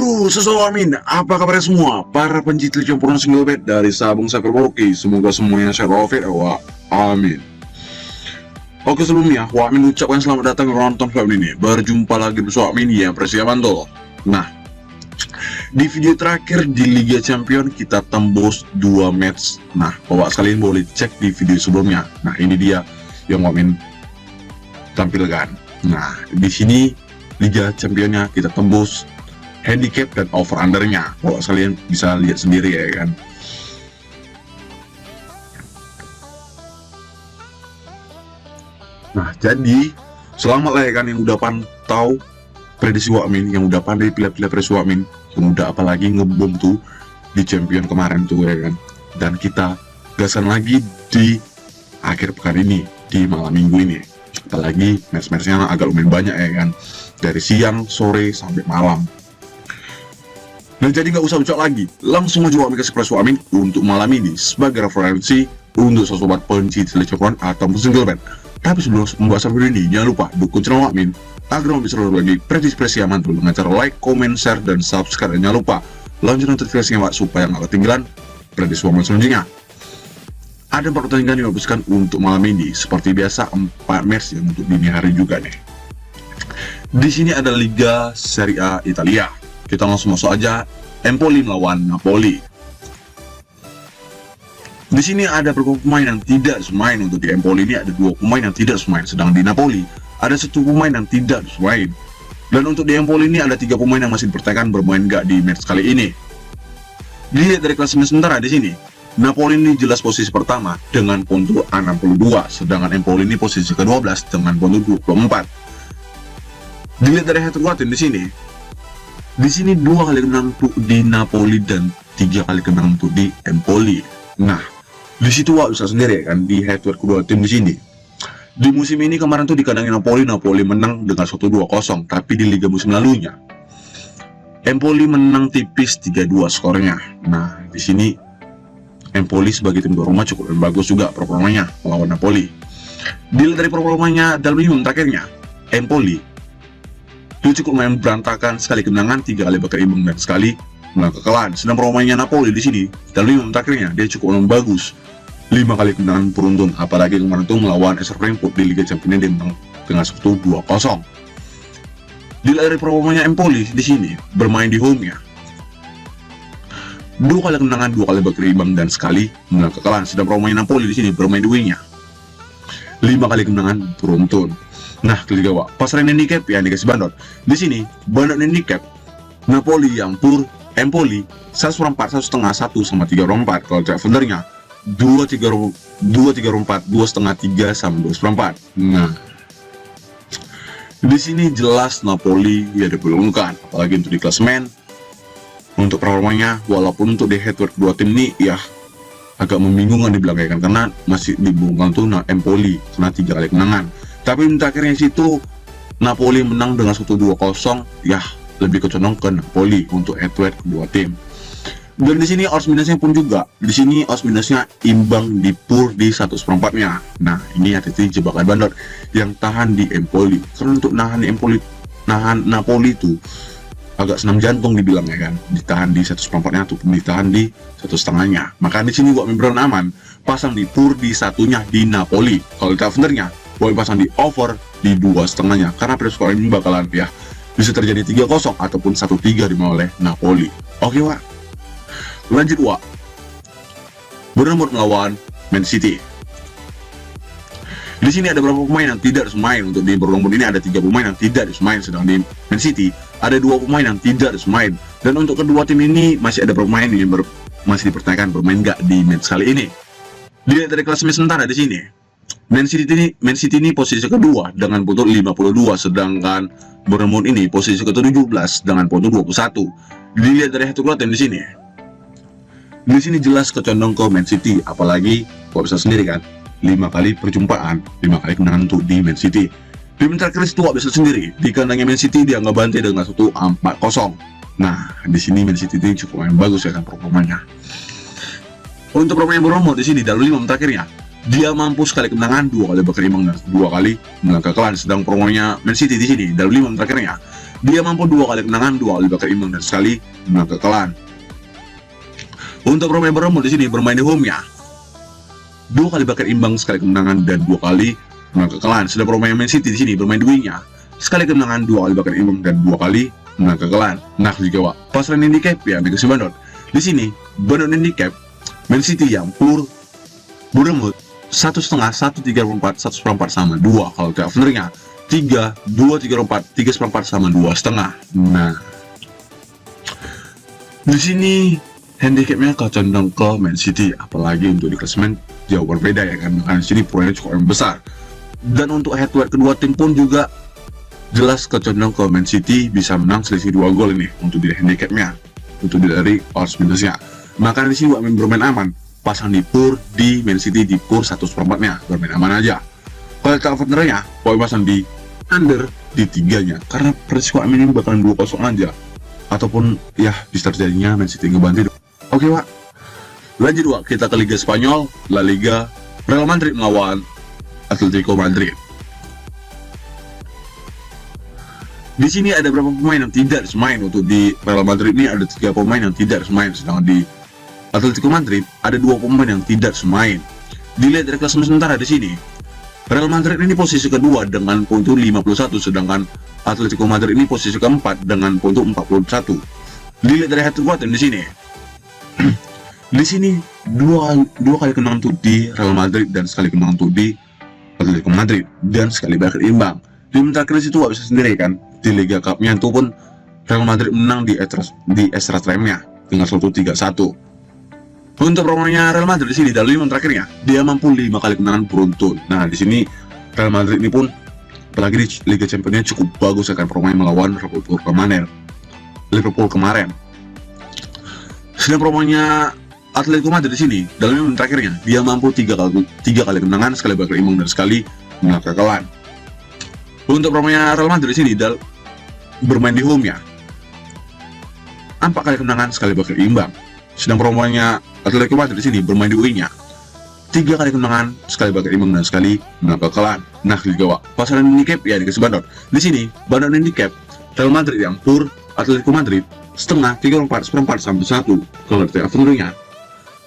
Halo sesoamin, apa kabarnya semua? Para pencinta campuran single bed dari Sabung Sakar Boki, semoga semuanya sehat walafiat. Amin. Oke, sebelumnya Wak Min ucapkan selamat datang ke nonton film ini. Berjumpa lagi bersama Wak Min yang Persiapanto. Nah, di video terakhir di Liga Champion kita tembus 2 match. Nah, Bapak sekalian boleh cek di video sebelumnya. Nah, ini dia yang Wak Min tampilkan. Nah, di sini Liga Championnya kita tembus handicap dan over undernya. Bapak sekalian bisa lihat sendiri ya kan. Nah, jadi selamat lah ya kan yang udah pantau prediksi Wak Min, yang udah pandai pilih-pilih prediksi Wak Min, yang udah apalagi ngebom tuh di champion kemarin tuh ya kan. Dan kita gasan lagi di akhir pekan ini, di malam minggu ini. Apalagi match-matchnya agak lumayan banyak ya kan, dari siang, sore, sampai malam. Nah, jadi nggak usah ucap lagi, langsung aja Wak Min kasih prediksi Wak Min untuk malam ini sebagai referensi untuk sobat pencinta campuran atau single bed. Tapi sebelum pembahasan video ini, jangan lupa dukung channel Wak Min agar bisa berbagi prediksi yang mantul dengan cara like, comment, share, dan subscribe. Dan jangan lupa lonceng notifikasinya Wak supaya nggak ketinggalan prediksi Wak Min selanjutnya. Ada 4 pertandingan yang dihapuskan untuk malam ini, seperti biasa 4 match yang untuk dini hari juga nih. Di sini ada Liga Serie A Italia. Kita langsung masuk aja, Empoli melawan Napoli. Di sini ada beberapa pemain yang tidak semain. Untuk di Empoli ini ada 2 pemain yang tidak semain, sedang di Napoli ada 1 pemain yang tidak semain. Dan untuk di Empoli ini ada 3 pemain yang masih dipertanyakan bermain nggak di match kali ini. Dilihat dari klasemen sementara di sini, Napoli ini jelas posisi pertama dengan poin 62, sedangkan Empoli ini posisi ke-12 dengan poin 24. Dilihat dari head to head di sini 2 kali kemenangan untuk di Napoli dan 3 kali kemenangan untuk di Empoli. Nah, di situ Wak bisa sendiri ya kan, di head to head kedua tim di sini. Di musim ini kemarin tuh dikandangin Napoli menang dengan 1-2-0, tapi di liga musim lalunya Empoli menang tipis 3-2 skornya. Nah, di sini Empoli sebagai tim tuan rumah cukup bagus juga performanya melawan Napoli. Dilihat dari performanya dalam 5 terakhirnya, Empoli itu cukup main berantakan, sekali kemenangan, 3 kali bakal imbang dan sekali menang kekalahan. Sedang performanya Napoli di sini dalam 5 terakhirnya dia cukup bagus, 5 kali kemenangan beruntun. Apalagi kemarin itu melawan SR Frankfurt di Liga Champions dia menang dengan 1-2-0. Dilihat dari performanya Empoli di sini bermain di home-nya, 2 kali kemenangan, 2 kali bakal imbang dan sekali menang kekalahan. Sedang performanya Napoli di sini bermain di wing-nya, 5 kali kemenangan beruntun. Nah, ketiga Wak, pasaran handicap yang dikasih bandot. Di sini bandot handicap Napoli yang pur, Empoli 1/4, 1/2, 1 sama 3/4. Kalau travelernya 2/3/4, 2/5, 3 sama 2/4. Nah, di sini jelas Napoli ya diperlukan, apalagi untuk di klasemen. Untuk performanya, walaupun untuk di head to head kedua tim ini ya agak membingungkan dibilang karena masih dibungkam tuh Empoli karena 3 kali kemenangan. Tapi akhirnya situ Napoli menang dengan 1-2-0, ya lebih condong ke Napoli untuk head to head kedua tim. Dan di sini odds minusnya pun juga, di sini odds minusnya imbang di pur di 1/4-nya. Nah, ini hati-hati jebakan bandot yang tahan di Empoli. Karena untuk nahan di Empoli, nahan Napoli itu agak senam jantung dibilang ya kan, ditahan di 1/4-nya ataupun ditahan di 1/2-nya. Maka di sini gua memberikan aman, pasang di pur di 1-nya di Napoli. Kalau travelernya boleh pasang di over di 2/2-nya, karena prediksi ini bakalan ya bisa terjadi 3-0 ataupun 1-3 dimulai oleh Napoli. Oke Wak, lanjut Wak, Bournemouth melawan Man City. Di sini ada beberapa pemain yang tidak dimain. Untuk di Bournemouth ini ada 3 pemain yang tidak dimain, sedang di Man City ada 2 pemain yang tidak dimain. Dan untuk kedua tim ini masih ada pemain yang masih dipertanyakan bermain nggak di match kali ini. Dilihat dari klasemen sementara di sini, Man City ini posisi kedua dengan poin 52, sedangkan Bournemouth ini posisi ke-17 dengan poin 21. Dilihat dari head to head di sini. Di sini jelas kecondong ke Man City, apalagi kok bisa sendiri kan, 5 kali perjumpaan, 5 kali kemenangan untuk di Man City. Di menit terakhir itu bisa sendiri, di kandangnya Man City dia nggak bantai dengan 1-4-0. Nah, di sini Man City ini cukup main bagus ya kan performanya. Untuk performanya Bournemouth di sini dalam 5 menit terakhirnya, dia mampu sekali kemenangan, 2 kali bakal imbang dan 2 kali menang kekalahan. Sedang performanya Man City di sini dalam 5 menit terakhirnya, Dia mampu 2 kali kemenangan, 2 kali bahkan imbang, dan sekali menang kekalahan. Untuk Romeo Bournemouth di sini bermain di home-nya, 2 kali bahkan imbang, sekali kemenangan, dan 2 kali menang kekalahan. Sedang Romeo Man City di sini bermain di wing-nya, sekali kemenangan, 2 kali bahkan imbang, dan 2 kali menang kekalahan. Nah, jika pasaran handicap ya dikasih bandot. Di sini bandot handicap Man City yang pur Bournemouth 1,5, 1,34, 1,4 sama 2. Kalau tidak benernya 3, 2, 3,4, 3,4 sama 2,5. Nah, di sini handicapnya condong ke Man City, apalagi untuk di klasemen jauh berbeda ya kan, karena di sini poinnya cukup besar. Dan untuk head to head kedua tim pun juga jelas condong ke Man City, bisa menang selisih 2 gol ini untuk di handicapnya, untuk dari odds minusnya. Maka di sini Wakmin bermain aman, pasang di pur di Man City di pur 1/4-nya, bermain aman aja. Kalau tak benernya, poin pasang di under di 3-nya, karena prediksi Wakmin ini bakalan 2-0 aja, ataupun ya bisa terjadinya Man City ngebantu. Oke Wak, lanjut Wak, kita ke Liga Spanyol, La Liga. Real Madrid melawan Atletico Madrid. Di sini ada beberapa pemain yang tidak main. Untuk di Real Madrid ini ada 3 pemain yang tidak main, sedangkan di Atletico Madrid ada 2 pemain yang tidak main. Dilihat dari klasemen sementara di sini, Real Madrid ini posisi kedua dengan poin 51, sedangkan Atletico Madrid ini posisi keempat dengan poin 41. Dilihat dari head to head di sini, di sini dua kali kemenangan untuk di Real Madrid dan sekali kemenangan untuk di Atletico Madrid dan sekali bahkan imbang. Di terakhir situ bisa sendiri kan, di Liga Cup-nya itu pun Real Madrid menang di extra time-nya dengan 1-3-1. Untuk permainannya Real Madrid di sini dalam 5 terakhirnya dia mampu 5 kali kemenangan beruntun. Nah, di sini Real Madrid ini pun apalagi di Liga Champions-nya cukup bagus akan permain melawan Liverpool kemarin. Sedang permainannya Atletico Madrid di sini dalam 5 terakhirnya dia mampu 3 kali kemenangan, sekali bahkan imbang, dan sekali menang kekalahan. Untuk permainannya Real Madrid di sini bermain di home-nya 4 kali kemenangan, sekali bahkan imbang. Sedang permainannya Atletico Madrid di sini bermain di wing-nya 3 kali kemenangan, sekali bahkan imbang, dan sekali menang kekalahan. Nah, juga pasaran handicap ya dikasih bandot. Di sini bandot handicap Real Madrid yang pur Atletico Madrid setengah, 3/4, 1/4 sampai 1. Kalau dari afternoon-nya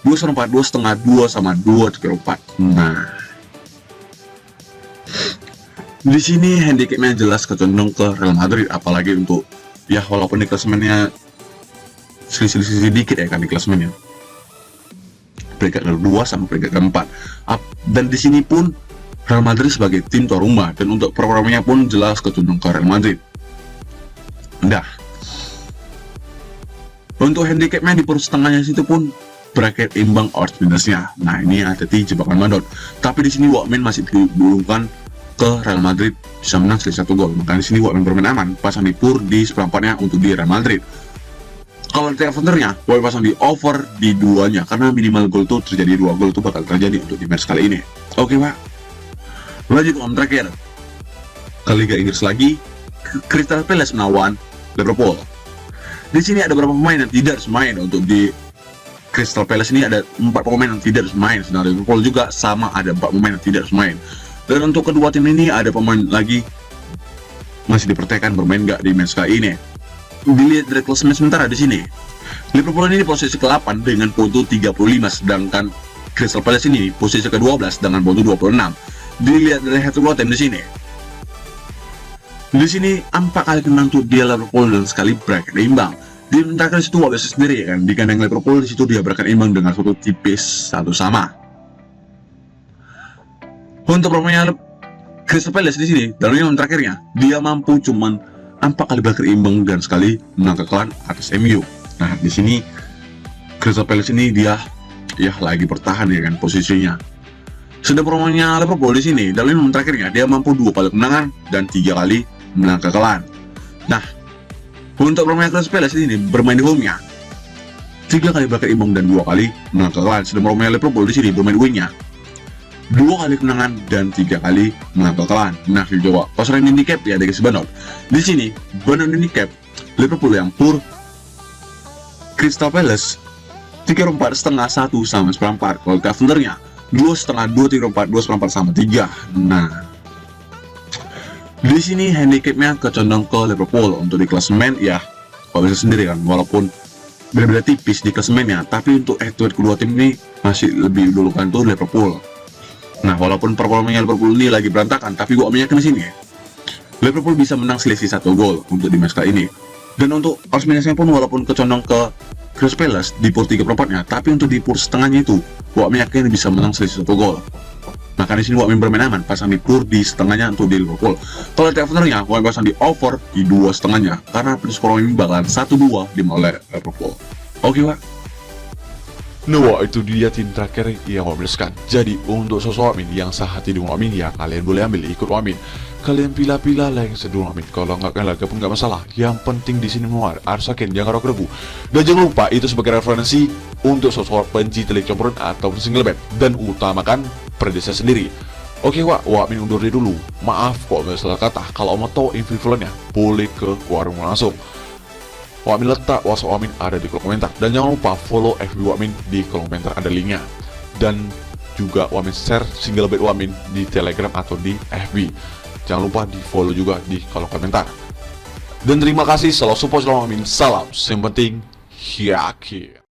2/4, 2,5, 2 sama 2, 3/4. Nah, di sini handicapnya jelas condong ke Real Madrid, apalagi untuk ya walaupun di klasemennya selisih sedikit ya kan di klasemennya. Peringkat kedua sama peringkat keempat. Dan di sini pun Real Madrid sebagai tim tuan rumah, dan untuk performanya pun jelas condong ke Real Madrid. Nah, untuk handicapnya di per setengahnya situ pun bracket imbang odds minusnya. Nah, ini ada di jebakan bandot. Tapi di sini Wakmin masih diburungkan ke Real Madrid bisa menang selisih 1 gol. Maka di sini Wakmin bermain aman, pasang di pur di seperempatnya untuk di Real Madrid. Kalau di counternya, Wakmin pasang di over di 2-nya, karena minimal gol tuh terjadi 2 gol tuh bakal terjadi untuk di match kali ini. Oke Pak, lanjut ke terakhir ke Liga Inggris lagi. Crystal Palace melawan Liverpool. Di sini ada beberapa pemain yang tidak main. Untuk di Crystal Palace ini ada 4 pemain yang tidak main, sedangkan Liverpool juga sama ada 4 pemain yang tidak main. Dan untuk kedua tim ini ada pemain lagi masih dipertanyakan bermain nggak di match kali ini. Dilihat dari klasemen sementara di sini, Liverpool ini posisi ke-8 dengan poin 35, sedangkan Crystal Palace ini posisi ke-12 dengan poin 26. Dilihat dari head to head di sini. Di sini 4 kali menang tuh dia Liverpool dan sekali bracket imbang. Di terakhir situ Wak bisa sendiri ya kan, di kandang Liverpool di situ dia bracket imbang dengan 1 tipis 1 sama. Untuk permainannya Crystal Palace di sini dalam 5 terakhirnya dia mampu cuman 4 kali bracket imbang dan sekali menang kekalahan atas MU. Nah, di sini Crystal Palace ini dia ya lagi bertahan ya kan posisinya. Sedang permainannya Liverpool di sini dalam 5 terakhirnya dia mampu 2 kali kemenangan dan 3 kali menang kekalahan. Nah, untuk permainan Crystal Palace ini bermain di home-nya 3 kali bracket imbang dan 2 kali menang kekalahan. Sedang permainan Liverpool di sini bermain di wing-nya 2 kali kemenangan dan 3 kali menang kekalahan. Nah, dicoba pasaran handicap ya dikasih bandot. Di sini bandot handicap Liverpool yang pur Crystal Palace 3/4 setengah 1 sama 1/4. Kalau counternya 2,5, 2, 3/4, 2,4 sama 3. Nah, Di sini handicapnya kecondong ke Liverpool. Untuk di klasemen ya kau bisa sendiri kan, walaupun beda-beda tipis di klasemennya, tapi untuk head-to-head kedua tim ini masih lebih dulukan tuh Liverpool. Nah, walaupun performanya Liverpool ini lagi berantakan, tapi gua yakin di sini Liverpool bisa menang selisih 1 gol untuk di match kali ini. Dan untuk odds minusnya pun walaupun kecondong ke Crystal Palace di pur 3/4-nya, tapi untuk di pur setengahnya itu gua yakin bisa menang selisih 1 gol. Maka di sini Wamin bermain aman, pasang di pur di setengahnya untuk di Liverpool. Kalau di overnya, Wamin pasang di over di 2 setengahnya, karena skor Wamin bakalan 1-2 oleh Liverpool. Oke, Wak. Nah, itu dia tim terakhir yang Wamin belikan. Jadi untuk sosok Wamin yang sehati dengan Wamin ya kalian boleh ambil ikut Wamin. Kalian pilih-pilih lah yang seduh Wamin. Kalau nggak kalian pun nggak masalah. Yang penting di sini mau harus yakin, jangan ragu-ragu. Dan jangan lupa itu sebagai referensi untuk sosok penci telik campuran atau single bet, dan utamakan prediksi sendiri. Oke, Wamin undur diri dulu. Maaf kok nggak salah kata. Kalau mau tahu info-infonya boleh ke warung langsung. Wamin letak WhatsApp Wamin ada di kolom komentar. Dan jangan lupa follow FB Wamin di kolom komentar, ada linknya. Dan juga Wamin share single bet Wamin di Telegram atau di FB. Jangan lupa di follow juga di kolom komentar. Dan terima kasih selalu support Wamin. Salam, yang penting yakin.